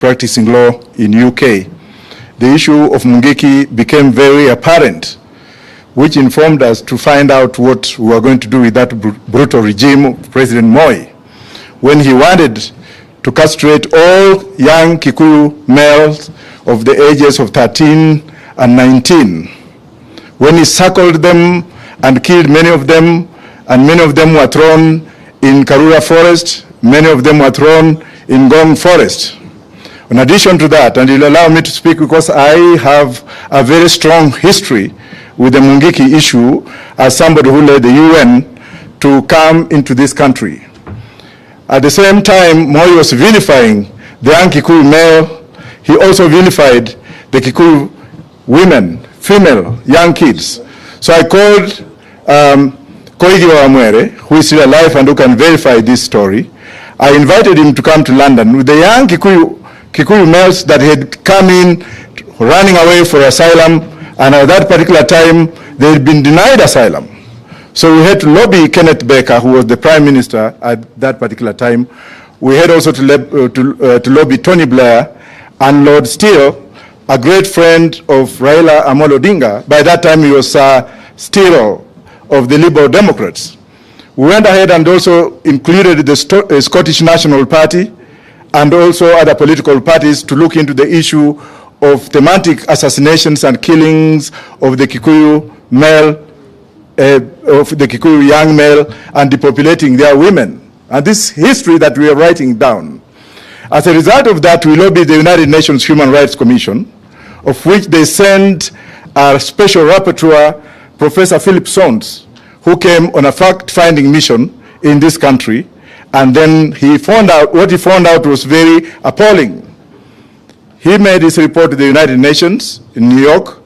practicing law in UK, the issue of Mungiki became very apparent, which informed us to find out what we were going to do with that brutal regime of President Moi, when he wanted to castrate all young Kikuyu males of the ages of 13 and 19. When he circled them and killed many of them, and many of them were thrown in Karura Forest, many of them were thrown in Gong Forest. In addition to that, and you'll allow me to speak because I have a very strong history with the Mungiki issue as somebody who led the UN to come into this country. At the same time, Moi was vilifying the young Kikuyu male. He also vilified the Kikuyu women, female, young kids. So I called Koigi Wamwere, who is still alive and who can verify this story. I invited him to come to London with the young Kikuyu males that had come in running away for asylum, and at that particular time, they had been denied asylum. So we had to lobby Kenneth Baker, who was the Prime Minister at that particular time. We had also to lobby Tony Blair and Lord Steele, a great friend of Raila Amolo Odinga. By that time, he was Steele of the Liberal Democrats. We went ahead and also included the Scottish National Party and also other political parties to look into the issue of thematic assassinations and killings of the Kikuyu male, of the Kikuyu young male, and depopulating their women. And this history that we are writing down. As a result of that, we lobbied the United Nations Human Rights Commission, of which they sent a special rapporteur, Professor Philip Sons, who came on a fact-finding mission in this country, and then he found out, what he found out was very appalling. He made his report to the United Nations in New York,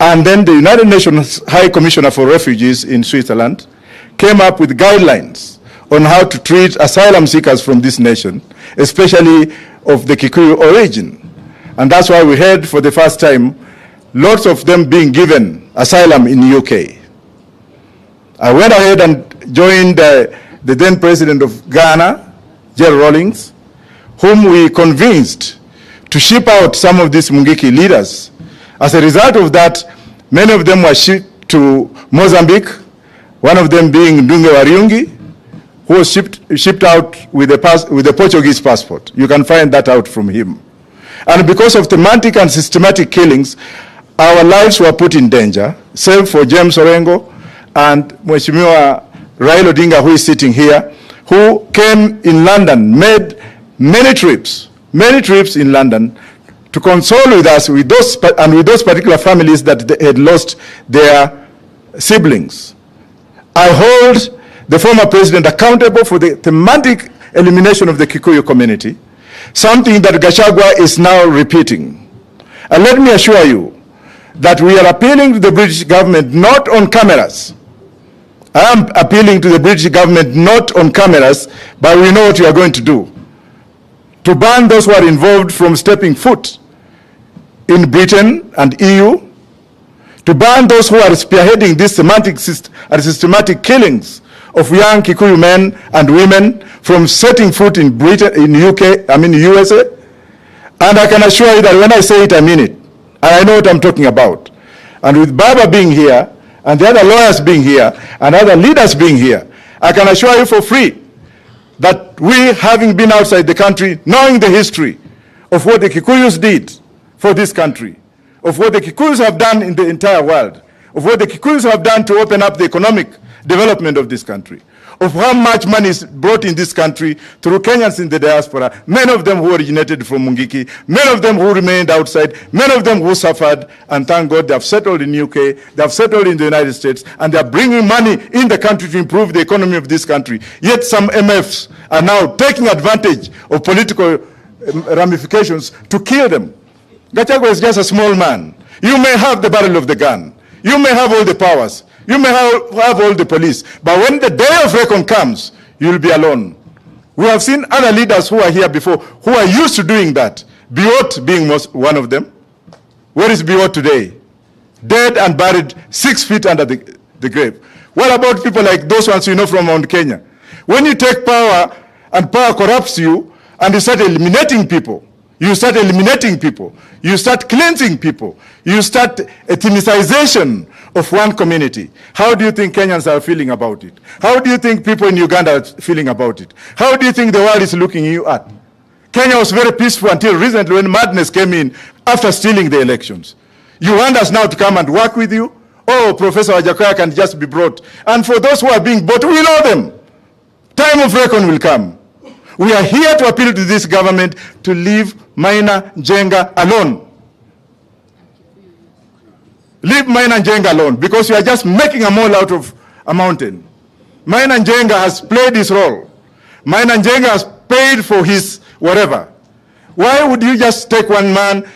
and then the United Nations High Commissioner for Refugees in Switzerland came up with guidelines on how to treat asylum seekers from this nation, especially of the Kikuyu origin. And that's why we heard for the first time lots of them being given asylum in the UK. I went ahead and joined the then president of Ghana, Gerald Rawlings, whom we convinced to ship out some of these Mungiki leaders. As a result of that, many of them were shipped to Mozambique, one of them being Ndunge Wariungi, who was shipped out with a Portuguese passport. You can find that out from him. And because of thematic and systematic killings, our lives were put in danger, save for James Orengo and Mheshimiwa Raila Odinga, who is sitting here, who came in London, made many trips in London to console with us with those particular families that had lost their siblings. I hold the former president accountable for the thematic elimination of the Kikuyu community, something that Gachagua is now repeating. And let me assure you that we are appealing to the British government not on cameras. I am appealing to the British government not on cameras, but we know what we are going to do. To ban those who are involved from stepping foot in Britain and EU, to ban those who are spearheading these systematic killings of young Kikuyu men and women from setting foot in Britain, in USA. And I can assure you that when I say it, I mean it. And I know what I'm talking about. And with Baba being here, and the other lawyers being here, and other leaders being here, I can assure you for free that we, having been outside the country, knowing the history of what the Kikuyus did for this country, of what the Kikuyus have done in the entire world, of what the Kikuyus have done to open up the economic development of this country, of how much money is brought in this country through Kenyans in the diaspora, many of them who originated from Mungiki, many of them who remained outside, many of them who suffered, and thank God they have settled in UK, they have settled in the United States, and they are bringing money in the country to improve the economy of this country. Yet some MFs are now taking advantage of political ramifications to kill them. Gachagua is just a small man. You may have the barrel of the gun. You may have all the powers. You may have all the police. But when the day of reckoning comes, you'll be alone. We have seen other leaders who are here before, who are used to doing that. Biot being one of them. Where is Biot today? Dead and buried 6 feet under the grave. What about people like those ones you know from Mount Kenya? When you take power and power corrupts you and you start eliminating people, You start eliminating people. You start cleansing people. You start ethnicization of one community. How do you think Kenyans are feeling about it? How do you think people in Uganda are feeling about it? How do you think the world is looking you at? Kenya was very peaceful until recently when madness came in after stealing the elections. You want us now to come and work with you? Oh, Professor Wajakoya can just be brought. And for those who are being bought, we know them. Time of reckoning will come. We are here to appeal to this government to leave Maina Njenga alone. Leave Maina Njenga alone, because you are just making a mole out of a mountain. Maina Njenga has played his role. Maina Njenga has paid for his whatever. Why would you just take one man,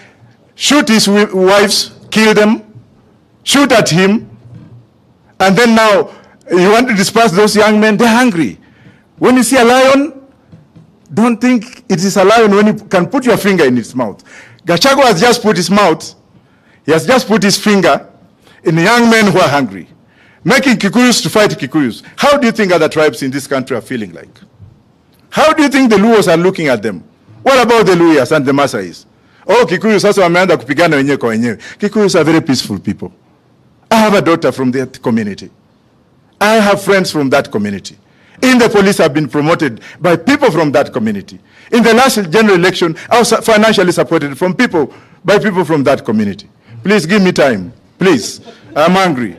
shoot his wives, kill them, shoot at him, and then now you want to disperse those young men? They're hungry. When you see a lion, don't think it is a lion when you can put your finger in its mouth. Gachagua has just put his mouth, he has just put his finger in young men who are hungry, making Kikuyus to fight Kikuyus. How do you think other tribes in this country are feeling like? How do you think the Luos are looking at them? What about the Luyas and the Masais? Oh, Kikuyus sasa wameanza kupigana wenyewe kwa wenyewe. Kikuyus are very peaceful people. I have a daughter from that community. I have friends from that community. In the police have been promoted by people from that community. In the last general election, I was financially supported by people from that community. Please give me time. Please. I'm angry.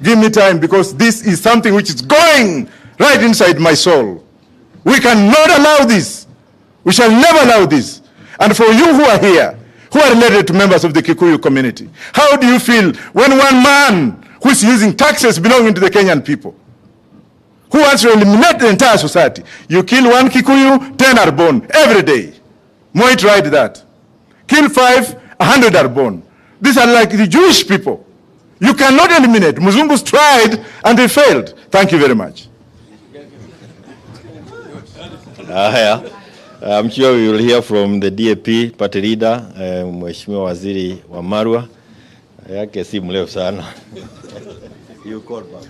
Give me time, because this is something which is going right inside my soul. We cannot allow this. We shall never allow this. And for you who are here, who are related to members of the Kikuyu community, how do you feel when one man who is using taxes belonging to the Kenyan people, who wants to eliminate the entire society, you kill one Kikuyu, 10 are born every day. Moi tried that. Kill 5, 100 are born. These are like the Jewish people. You cannot eliminate. Muzungus tried and they failed. Thank you very much. I'm sure we will hear from the DAP party leader, Mheshimiwa Waziri wa Marwa. Yake si mrefu sana. You call back.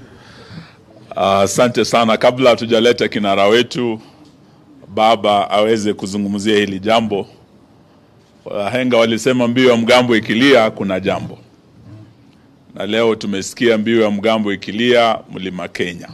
Asante sana. Kabla hatujaleta kinara wetu baba aweze kuzungumzia hili jambo, wahenga walisema mbiu ya mgambo ikilia kuna jambo. Na leo tumesikia mbiu ya mgambo ikilia Mlima Kenya.